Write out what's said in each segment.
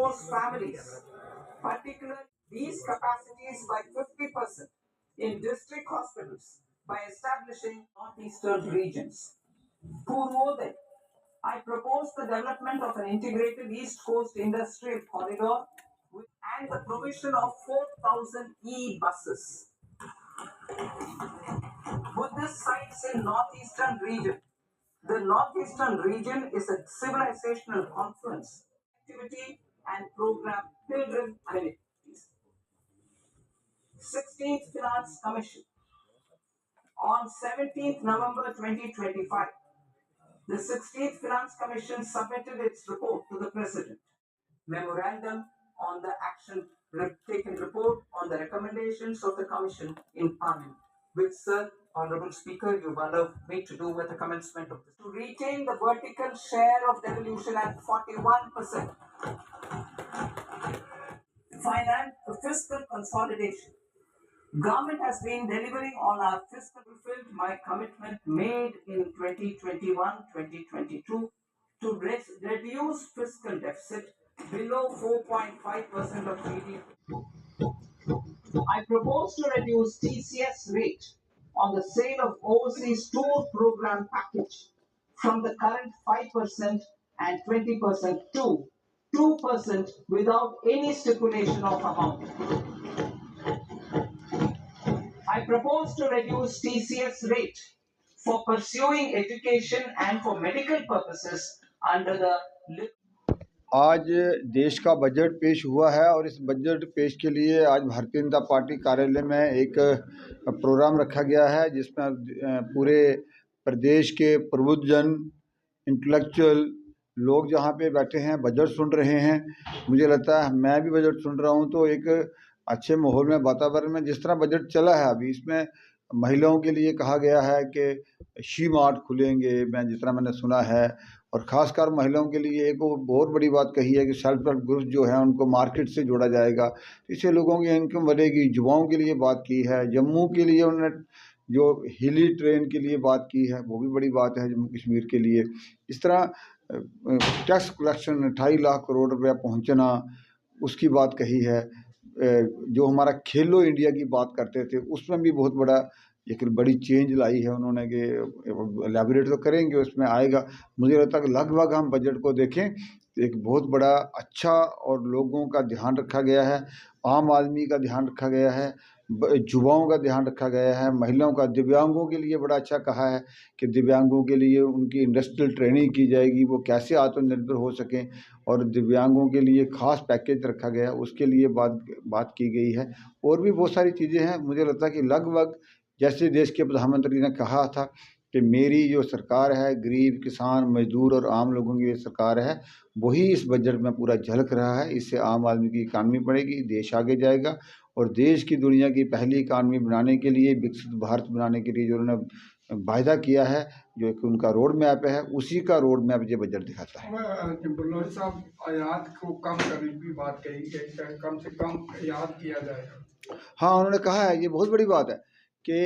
workforce families, particularly these capacities by 50% in district hospitals by establishing northeastern regions. Purvodai, I propose the development of an integrated East Coast industrial corridor and the provision of 4,000 e-buses. Buddhist sites in northeastern region. The northeastern region is a civilizational confluence, activity and program pilgrim amenities. 16th Finance Commission. On 17th November 2025, the 16th Finance Commission submitted its report to the President. Memorandum on the action taken report on the recommendations of the Commission in Parliament, which, Sir, Honourable Speaker, you've allowed me to do with the commencement of this. To retain the vertical share of devolution at 41%. Fiscal consolidation. Government has been delivering on our fiscal fulfilled my commitment made in 2021-2022 to reduce fiscal deficit below 4.5% of GDP. I propose to reduce TCS rate on the sale of overseas tour program package from the current 5% and 20% to 2% without any stipulation of amount. I propose to reduce TCS rate for pursuing education and for medical purposes under the आज देश का budget पेश हुआ है और इस budget पेश के लिए आज भारतीय जनता पार्टी कार्यालय में एक प्रोग्राम रखा गया है जिसमें पूरे प्रदेश के प्रबुद्धजन इंटेलेक्चुअल लोग जहां पे बैठे हैं बजट सुन रहे हैं। मुझे लगता है मैं भी बजट सुन रहा हूं तो एक अच्छे माहौल में वातावरण में जिस तरह बजट चला है अभी इसमें महिलाओं के लिए कहा गया है कि शी मार्ट खुलेंगे, मैं जितना मैंने सुना है, और ख़ासकर महिलाओं के लिए एक बहुत बड़ी बात कही है कि सेल्फ हेल्प ग्रुप जो है उनको मार्केट से जोड़ा जाएगा, इससे लोगों की इनकम बढ़ेगी। युवाओं के लिए बात की है, जम्मू के लिए उन्होंने जो हिली ट्रेन के लिए बात की है वो भी बड़ी बात है जम्मू कश्मीर के लिए। इस तरह टैक्स कलेक्शन 28 लाख करोड़ रुपया पहुँचना उसकी बात कही है। जो हमारा खेलो इंडिया की बात करते थे उसमें भी बहुत बड़ा एक बड़ी चेंज लाई है उन्होंने कि एलैबोरेट तो करेंगे उसमें आएगा। मुझे लगता है कि लगभग हम बजट को देखें तो एक बहुत बड़ा अच्छा और लोगों का ध्यान रखा गया है, आम आदमी का ध्यान रखा गया है, युवाओं का ध्यान रखा गया है, महिलाओं का, दिव्यांगों के लिए बड़ा अच्छा कहा है कि दिव्यांगों के लिए उनकी इंडस्ट्रियल ट्रेनिंग की जाएगी, वो कैसे आत्मनिर्भर हो सकें, और दिव्यांगों के लिए ख़ास पैकेज रखा गया उसके लिए बात की गई है। और भी बहुत सारी चीज़ें हैं। मुझे लगता है कि लगभग जैसे देश के प्रधानमंत्री ने कहा था कि मेरी जो सरकार है गरीब, किसान, मजदूर और आम लोगों की सरकार है, वही इस बजट में पूरा झलक रहा है। इससे आम आदमी की इकानमी बढ़ेगी, देश आगे जाएगा और देश की दुनिया की पहली इकानमी बनाने के लिए, विकसित भारत बनाने के लिए जो उन्होंने वायदा किया है, जो एक उनका रोड मैप है, उसी का रोड मैप ये बजट दिखाता है। बलोच साहब आयात को कम करने की बात कही कि कम से कम आयात किया जाएगा। हाँ, उन्होंने कहा है, ये बहुत बड़ी बात है कि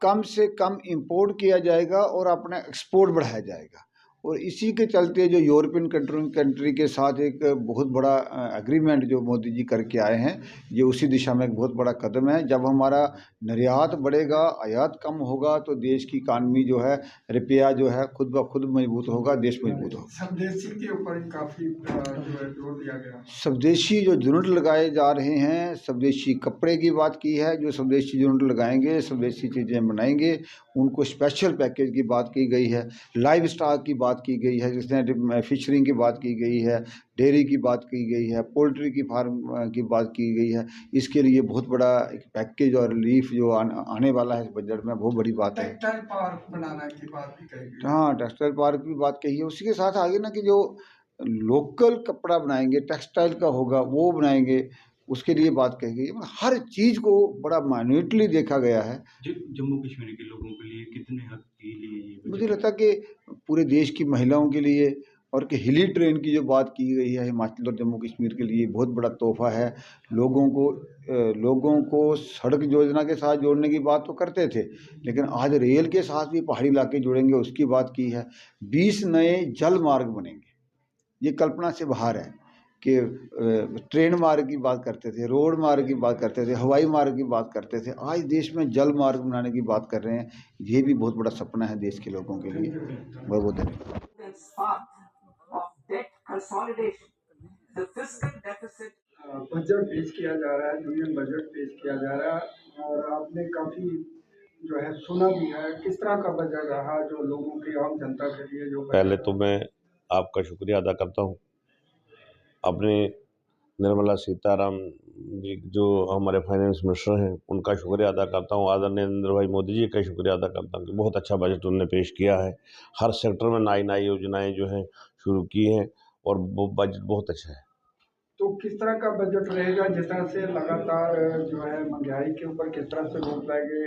कम से कम इंपोर्ट किया जाएगा और अपना एक्सपोर्ट बढ़ाया जाएगा। और इसी के चलते जो यूरोपियन कंट्री के साथ एक बहुत बड़ा एग्रीमेंट जो मोदी जी करके आए हैं, ये उसी दिशा में एक बहुत बड़ा कदम है। जब हमारा निर्यात बढ़ेगा, आयात कम होगा तो देश की इकानमी जो है, रुपया जो है खुद ब खुद मजबूत होगा, देश मजबूत होगा। स्वदेशी के ऊपर काफ़ी जोर दिया गया। स्वदेशी जो यूनिट लगाए जा रहे हैं, स्वदेशी कपड़े की बात की है, जो स्वदेशी यूनिट लगाएंगे, स्वदेशी चीज़ें बनाएंगे, उनको स्पेशल पैकेज की बात की गई है। लाइव स्टॉक की बात की गई है, जिसमें फिशरिंग की बात की गई है, डेयरी की बात की गई है, पोल्ट्री की फार्म की बात की गई है। इसके लिए बहुत बड़ा एक पैकेज और रिलीफ जो आने वाला है इस बजट में, बहुत बड़ी बात है। टेक्सटाइल पार्क बनाने की बात भी कही गई। हाँ, टेक्सटाइल पार्क की बात कही है। उसी के साथ आगे ना कि जो लोकल कपड़ा बनाएंगे, टेक्सटाइल का होगा वो बनाएंगे, उसके लिए बात कही गई है। हर चीज़ को बड़ा माइन्यूटली देखा गया है। जम्मू कश्मीर के लोगों के लिए कितने हद के लिए मुझे लगता है कि पूरे देश की महिलाओं के लिए, और कि हिली ट्रेन की जो बात की गई है हिमाचल और जम्मू कश्मीर के लिए बहुत बड़ा तोहफा है। लोगों को सड़क योजना के साथ जोड़ने की बात तो करते थे, लेकिन आज रेल के साथ भी पहाड़ी इलाके जुड़ेंगे उसकी बात की है। 20 नए जल मार्ग बनेंगे, ये कल्पना से बाहर है। कि ट्रेन मार्ग की बात करते थे, रोड मार्ग की बात करते थे, हवाई मार्ग की बात करते थे। आज देश में जल मार्ग बनाने की बात कर रहे हैं। ये भी बहुत बड़ा सपना है देश के लोगों के लिए। बहुत बहुत धन्यवाद। This path of debt consolidation, the fiscal deficit. Budget पेश किया जा रहा है, यूनियन बजट पेश किया जा रहा है और आपने काफ़ी जो है सुना भी है। किस तरह का बजट रहा जो लोगों की, आम जनता के लिए जो बजट पहले तो मैं आपका शुक्रिया अदा करता हूँ। अपने निर्मला सीताराम जी जो हमारे फाइनेंस मिनिस्टर हैं उनका शुक्रिया अदा करता हूँ। आदरणीय नरेंद्र भाई मोदी जी का शुक्रिया अदा करता हूँ कि बहुत अच्छा बजट उन्होंने पेश किया है। हर सेक्टर में नई नई योजनाएं जो हैं शुरू की हैं और वो बजट बहुत अच्छा है। तो किस तरह का बजट रहेगा, जिस तरह से लगातार जो है महंगाई के ऊपर किस तरह से रोक लाएंगे,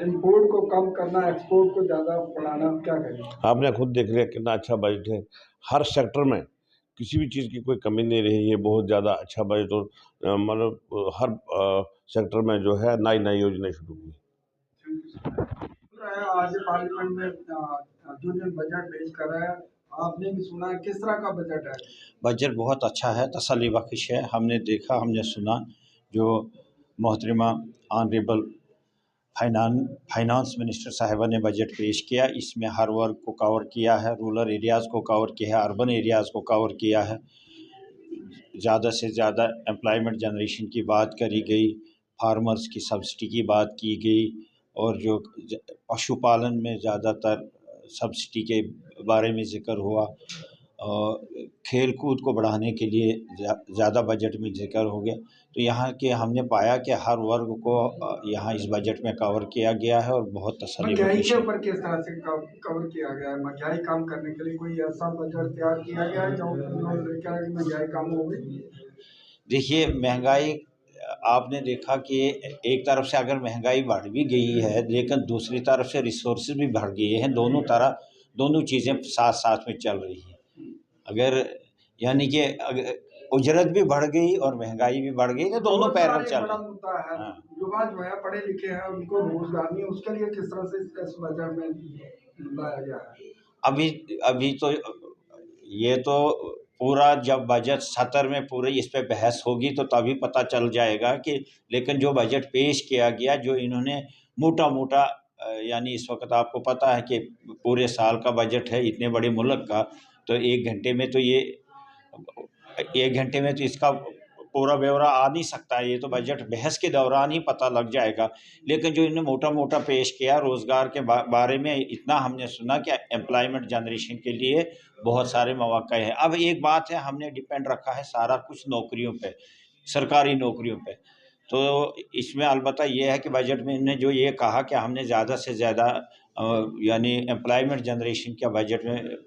इम्पोर्ट को कम करना, एक्सपोर्ट को ज़्यादा बढ़ाना, क्या करेंगे? आपने खुद देख लिया कितना अच्छा बजट है। हर सेक्टर में किसी भी चीज़ की कोई कमी नहीं रही है। बहुत ज़्यादा अच्छा बजट और मतलब हर सेक्टर में जो है नई नई योजनाएं शुरू की। आज पार्लियामेंट में यूनियन बजट पेश कर रहा है, आपने भी सुना, किस तरह का बजट है? बजट बहुत अच्छा है, तसल्ली बख्श है। हमने देखा, हमने सुना जो मोहतरमा ऑनरेबल फाइनेंस मिनिस्टर साहिबा ने बजट पेश किया। इसमें हर वर्ग को कवर किया है, रूरल एरियाज़ को कवर किया है, अर्बन एरियाज़ को कवर किया है। ज़्यादा से ज़्यादा एम्प्लॉयमेंट जनरेशन की बात करी गई, फार्मर्स की सब्सिडी की बात की गई और जो पशुपालन में ज़्यादातर सब्सिडी के बारे में ज़िक्र हुआ। खेल कूद को बढ़ाने के लिए ज़्यादा बजट में जिक्र हो गया। तो यहाँ के हमने पाया कि हर वर्ग को यहाँ इस बजट में कवर किया गया है और बहुत तसल्ली महंगाई के ऊपर किस तरह से कवर किया गया है? महंगाई कम करने के लिए कोई ऐसा बजट तैयार किया गया है जो महंगाई कम हो गई? देखिए, महंगाई आपने देखा कि एक तरफ से अगर महंगाई बढ़ भी गई है लेकिन दूसरी तरफ से रिसोर्सेज भी बढ़ गए हैं। दोनों चीज़ें साथ साथ में चल रही हैं। अगर यानी कि उजरत भी बढ़ गई और महंगाई भी बढ़ गई तो दोनों पैरल चल रहे हैं। हाँ। युवा जो है पढ़े लिखे हैं, उनको रोजगार नहीं, उसके लिए किस तरह से इस बजट में लाया गया है? अभी तो ये तो पूरा जब बजट सत्र में पूरी इस पे बहस होगी तो तभी पता चल जाएगा कि लेकिन जो बजट पेश किया गया, जो इन्होंने मोटा यानी इस वक्त आपको पता है कि पूरे साल का बजट है इतने बड़े मुल्क का, तो एक घंटे में तो इसका पूरा ब्यौरा आ नहीं सकता है। ये तो बजट बहस के दौरान ही पता लग जाएगा। लेकिन जो इन्होंने मोटा पेश किया, रोज़गार के बारे में इतना हमने सुना कि एम्प्लॉयमेंट जनरेशन के लिए बहुत सारे मौक़े हैं। अब एक बात है, हमने डिपेंड रखा है सारा कुछ नौकरियों पे, सरकारी नौकरियों पे। तो इसमें अलबत्ता ये है कि बजट में इन्होंने जो ये कहा कि हमने ज़्यादा से ज़्यादा यानी एम्प्लॉयमेंट जनरेशन का बजट में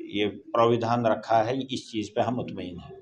ये प्रावधान रखा है, इस चीज़ पे हम मुतमईन हैं।